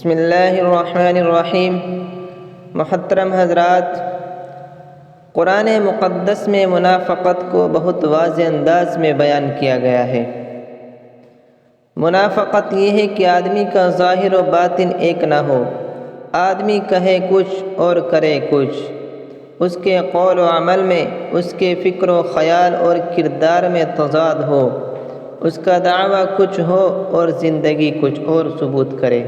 بسم اللہ الرحمن الرحیم۔ محترم حضرات، قرآن مقدس میں منافقت کو بہت واضح انداز میں بیان کیا گیا ہے۔ منافقت یہ ہے کہ آدمی کا ظاہر و باطن ایک نہ ہو، آدمی کہے کچھ اور کرے کچھ، اس کے قول و عمل میں، اس کے فکر و خیال اور کردار میں تضاد ہو، اس کا دعویٰ کچھ ہو اور زندگی کچھ اور ثبوت کرے۔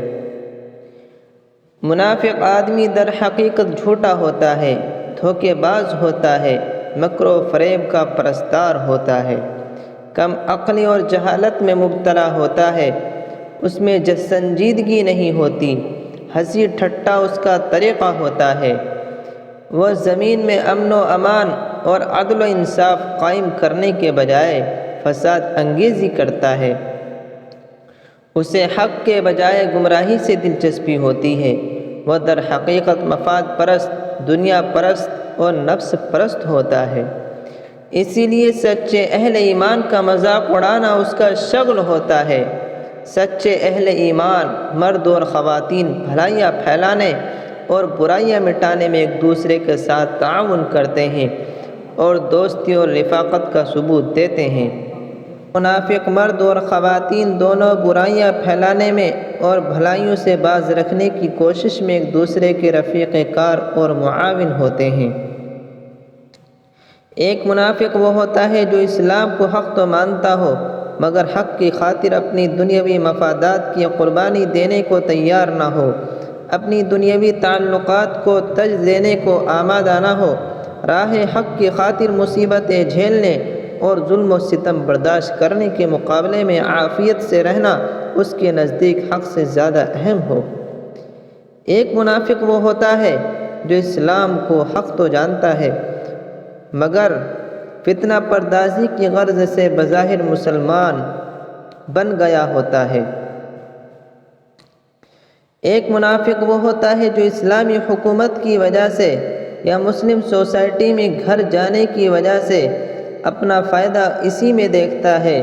منافق آدمی در حقیقت جھوٹا ہوتا ہے، دھوکے باز ہوتا ہے، مکر و فریب کا پرستار ہوتا ہے، کم عقلی اور جہالت میں مبتلا ہوتا ہے، اس میں سنجیدگی نہیں ہوتی، ہنسی ٹھٹا اس کا طریقہ ہوتا ہے، وہ زمین میں امن و امان اور عدل و انصاف قائم کرنے کے بجائے فساد انگیزی کرتا ہے، اسے حق کے بجائے گمراہی سے دلچسپی ہوتی ہے، وہ در حقیقت مفاد پرست، دنیا پرست اور نفس پرست ہوتا ہے۔ اسی لیے سچے اہل ایمان کا مذاق اڑانا اس کا شغل ہوتا ہے۔ سچے اہل ایمان مرد اور خواتین بھلائیاں پھیلانے اور برائیاں مٹانے میں ایک دوسرے کے ساتھ تعاون کرتے ہیں اور دوستی اور رفاقت کا ثبوت دیتے ہیں۔ منافق مرد اور خواتین دونوں برائیاں پھیلانے میں اور بھلائیوں سے باز رکھنے کی کوشش میں ایک دوسرے کے رفیق کار اور معاون ہوتے ہیں۔ ایک منافق وہ ہوتا ہے جو اسلام کو حق تو مانتا ہو مگر حق کی خاطر اپنی دنیاوی مفادات کی قربانی دینے کو تیار نہ ہو، اپنی دنیاوی تعلقات کو تج دینے کو آمادہ نہ ہو، راہ حق کی خاطر مصیبتیں جھیلنے اور ظلم و ستم برداشت کرنے کے مقابلے میں عافیت سے رہنا اس کے نزدیک حق سے زیادہ اہم ہو۔ ایک منافق وہ ہوتا ہے جو اسلام کو حق تو جانتا ہے مگر فتنہ پردازی کی غرض سے بظاہر مسلمان بن گیا ہوتا ہے۔ ایک منافق وہ ہوتا ہے جو اسلامی حکومت کی وجہ سے یا مسلم سوسائٹی میں گھر جانے کی وجہ سے اپنا فائدہ اسی میں دیکھتا ہے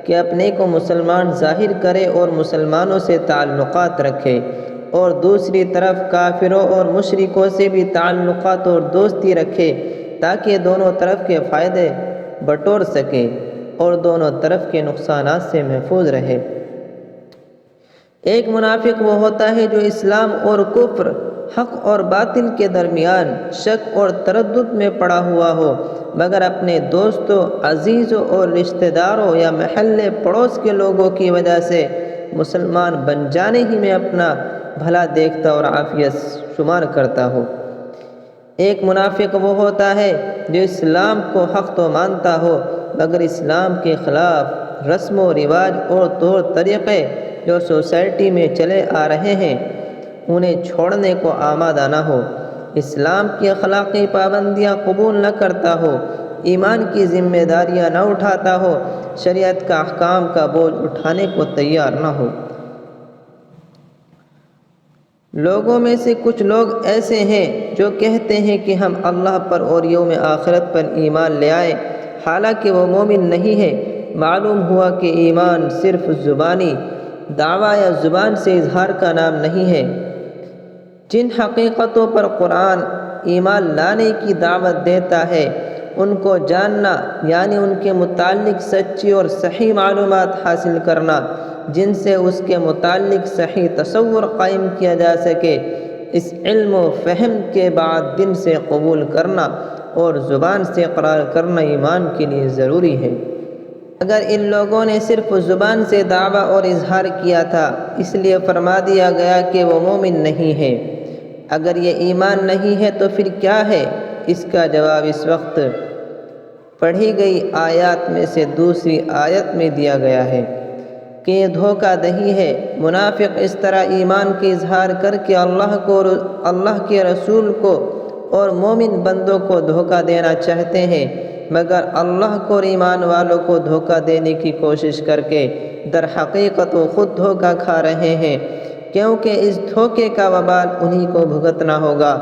کہ اپنے کو مسلمان ظاہر کرے اور مسلمانوں سے تعلقات رکھے، اور دوسری طرف کافروں اور مشرکوں سے بھی تعلقات اور دوستی رکھے تاکہ دونوں طرف کے فائدے بٹور سکے اور دونوں طرف کے نقصانات سے محفوظ رہے۔ ایک منافق وہ ہوتا ہے جو اسلام اور کفر، حق اور باطل کے درمیان شک اور تردد میں پڑا ہوا ہو مگر اپنے دوستوں، عزیزوں اور رشتہ داروں یا محلے پڑوس کے لوگوں کی وجہ سے مسلمان بن جانے ہی میں اپنا بھلا دیکھتا اور عافیت شمار کرتا ہو۔ ایک منافق وہ ہوتا ہے جو اسلام کو حق تو مانتا ہو مگر اسلام کے خلاف رسم و رواج اور طور طریقے جو سوسائٹی میں چلے آ رہے ہیں انہیں چھوڑنے کو آمادہ نہ ہو، اسلام کی اخلاقی پابندیاں قبول نہ کرتا ہو، ایمان کی ذمہ داریاں نہ اٹھاتا ہو، شریعت کا احکام کا بوجھ اٹھانے کو تیار نہ ہو۔ لوگوں میں سے کچھ لوگ ایسے ہیں جو کہتے ہیں کہ ہم اللہ پر اور یوم آخرت پر ایمان لے آئے، حالانکہ وہ مومن نہیں ہے۔ معلوم ہوا کہ ایمان صرف زبانی دعویٰ یا زبان سے اظہار کا نام نہیں ہے۔ جن حقیقتوں پر قرآن ایمان لانے کی دعوت دیتا ہے ان کو جاننا، یعنی ان کے متعلق سچی اور صحیح معلومات حاصل کرنا جن سے اس کے متعلق صحیح تصور قائم کیا جا سکے، اس علم و فہم کے بعد دل سے قبول کرنا اور زبان سے اقرار کرنا ایمان کے لیے ضروری ہے۔ اگر ان لوگوں نے صرف زبان سے دعویٰ اور اظہار کیا تھا اس لیے فرما دیا گیا کہ وہ مومن نہیں ہے، اگر یہ ایمان نہیں ہے تو پھر کیا ہے؟ اس کا جواب اس وقت پڑھی گئی آیات میں سے دوسری آیت میں دیا گیا ہے کہ یہ دھوکہ دہی ہے۔ منافق اس طرح ایمان کے اظہار کر کے اللہ کے رسول کو اور مومن بندوں کو دھوکہ دینا چاہتے ہیں مگر اللہ کو اور ایمان والوں کو دھوکہ دینے کی کوشش کر کے در حقیقت وہ خود دھوکہ کھا رہے ہیں، کیونکہ اس دھوکے کا وبال انہی کو بھگتنا ہوگا،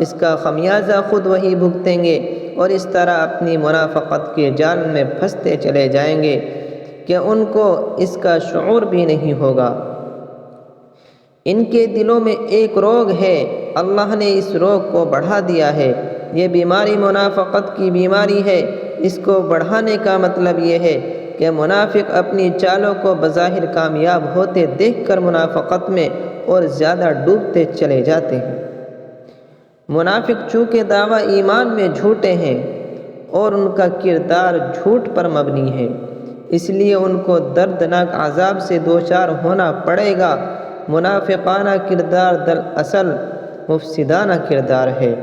اس کا خمیازہ خود وہی بھگتیں گے اور اس طرح اپنی منافقت کے جال میں پھنستے چلے جائیں گے کہ ان کو اس کا شعور بھی نہیں ہوگا۔ ان کے دلوں میں ایک روگ ہے، اللہ نے اس روگ کو بڑھا دیا ہے۔ یہ بیماری منافقت کی بیماری ہے۔ اس کو بڑھانے کا مطلب یہ ہے کہ منافق اپنی چالوں کو بظاہر کامیاب ہوتے دیکھ کر منافقت میں اور زیادہ ڈوبتے چلے جاتے ہیں۔ منافق چونکہ دعویٰ ایمان میں جھوٹے ہیں اور ان کا کردار جھوٹ پر مبنی ہے، اس لیے ان کو دردناک عذاب سے دوچار ہونا پڑے گا۔ منافقانہ کردار دراصل مفسدانہ کردار ہے۔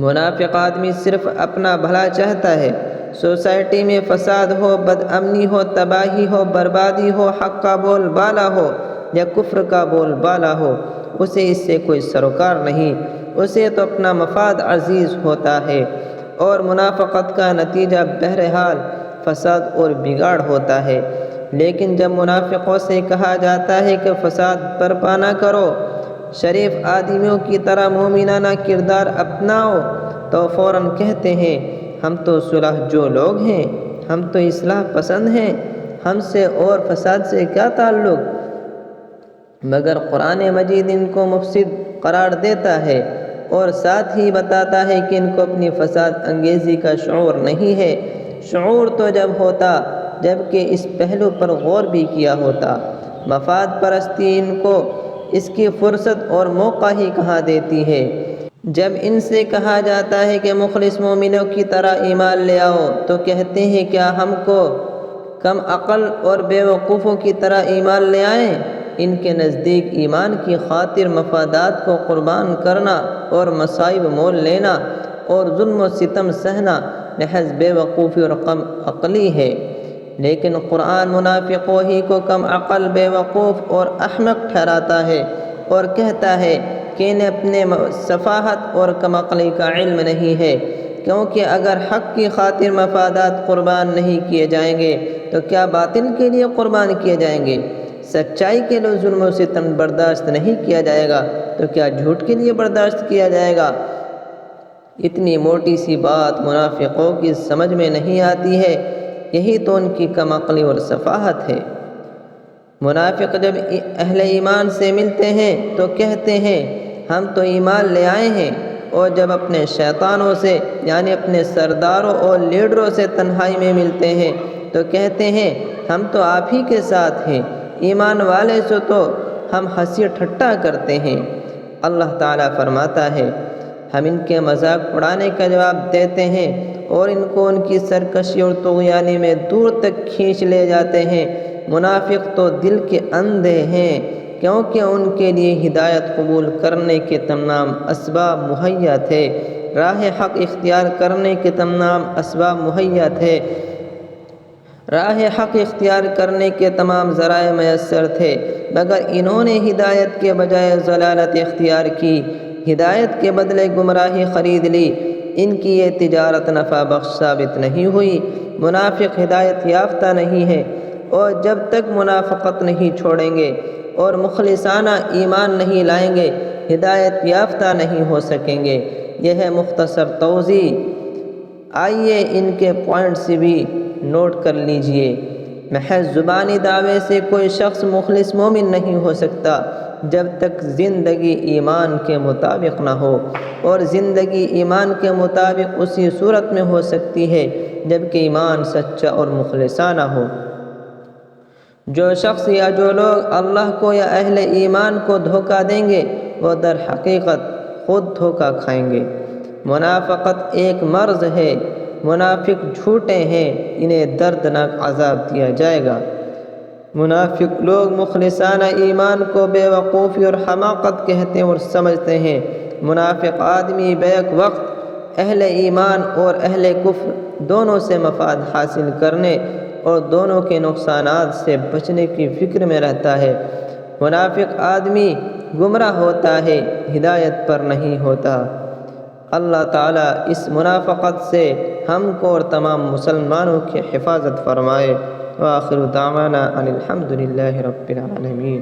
منافق آدمی صرف اپنا بھلا چاہتا ہے۔ سوسائٹی میں فساد ہو، بد امنی ہو، تباہی ہو، بربادی ہو، حق کا بول بالا ہو یا کفر کا بول بالا ہو، اسے اس سے کوئی سروکار نہیں۔ اسے تو اپنا مفاد عزیز ہوتا ہے، اور منافقت کا نتیجہ بہرحال فساد اور بگاڑ ہوتا ہے۔ لیکن جب منافقوں سے کہا جاتا ہے کہ فساد برپا نہ کرو، شریف آدمیوں کی طرح مومنانہ کردار اپناؤ، تو فوراً کہتے ہیں ہم تو صلح جو لوگ ہیں، ہم تو اصلاح پسند ہیں، ہم سے اور فساد سے کیا تعلق؟ مگر قرآن مجید ان کو مفسد قرار دیتا ہے اور ساتھ ہی بتاتا ہے کہ ان کو اپنی فساد انگیزی کا شعور نہیں ہے۔ شعور تو جب ہوتا جب کہ اس پہلو پر غور بھی کیا ہوتا۔ مفاد پرستی ان کو اس کی فرصت اور موقع ہی کہاں دیتی ہے۔ جب ان سے کہا جاتا ہے کہ مخلص مومنوں کی طرح ایمان لے آؤ، تو کہتے ہیں کیا ہم کو کم عقل اور بے وقوفوں کی طرح ایمان لے آئیں؟ ان کے نزدیک ایمان کی خاطر مفادات کو قربان کرنا اور مصائب مول لینا اور ظلم و ستم سہنا محض بے وقوفی اور کم عقلی ہے۔ لیکن قرآن منافقوں ہی کو کم عقل، بے وقوف اور احمق ٹھہراتا ہے اور کہتا ہے کہ انہیں اپنے سفاہت اور کم عقلی کا علم نہیں ہے، کیونکہ اگر حق کی خاطر مفادات قربان نہیں کیے جائیں گے تو کیا باطل کے لیے قربان کیے جائیں گے؟ سچائی کے لیے ظلم و ستم برداشت نہیں کیا جائے گا تو کیا جھوٹ کے لیے برداشت کیا جائے گا؟ اتنی موٹی سی بات منافقوں کی سمجھ میں نہیں آتی ہے۔ یہی تو ان کی کم عقلی اور سفاہت ہے۔ منافق جب اہل ایمان سے ملتے ہیں تو کہتے ہیں ہم تو ایمان لے آئے ہیں، اور جب اپنے شیطانوں سے یعنی اپنے سرداروں اور لیڈروں سے تنہائی میں ملتے ہیں تو کہتے ہیں ہم تو آپ ہی کے ساتھ ہیں، ایمان والے سے تو ہم ہنسی ٹھٹا کرتے ہیں۔ اللہ تعالیٰ فرماتا ہے ہم ان کے مذاق اڑانے کا جواب دیتے ہیں اور ان کو ان کی سرکشی اور طغیانی میں دور تک کھینچ لے جاتے ہیں۔ منافق تو دل کے اندھے ہیں، کیونکہ ان کے لیے ہدایت قبول کرنے کے تمام اسباب مہیا تھے، راہ حق اختیار کرنے کے تمام اسباب مہیا تھے، راہ حق اختیار کرنے کے تمام ذرائع میسر تھے، مگر انہوں نے ہدایت کے بجائے ضلالت اختیار کی، ہدایت کے بدلے گمراہی خرید لی۔ ان کی یہ تجارت نفع بخش ثابت نہیں ہوئی۔ منافق ہدایت یافتہ نہیں ہے، اور جب تک منافقت نہیں چھوڑیں گے اور مخلصانہ ایمان نہیں لائیں گے، ہدایت یافتہ نہیں ہو سکیں گے۔ یہ ہے مختصر توضیح۔ آئیے ان کے پوائنٹس بھی نوٹ کر لیجئے۔ محض زبانی دعوے سے کوئی شخص مخلص مومن نہیں ہو سکتا جب تک زندگی ایمان کے مطابق نہ ہو، اور زندگی ایمان کے مطابق اسی صورت میں ہو سکتی ہے جب کہ ایمان سچا اور مخلصانہ ہو۔ جو شخص یا جو لوگ اللہ کو یا اہل ایمان کو دھوکہ دیں گے وہ در حقیقت خود دھوکہ کھائیں گے۔ منافقت ایک مرض ہے، منافق جھوٹے ہیں، انہیں دردناک عذاب دیا جائے گا۔ منافق لوگ مخلصانہ ایمان کو بے وقوفی اور حماقت کہتے اور سمجھتے ہیں۔ منافق آدمی بیک وقت اہل ایمان اور اہل کفر دونوں سے مفاد حاصل کرنے اور دونوں کے نقصانات سے بچنے کی فکر میں رہتا ہے۔ منافق آدمی گمراہ ہوتا ہے، ہدایت پر نہیں ہوتا۔ اللہ تعالیٰ اس منافقت سے ہم کو اور تمام مسلمانوں کی حفاظت فرمائے۔ وآخر دعوانا ان الحمد للہ رب العالمین۔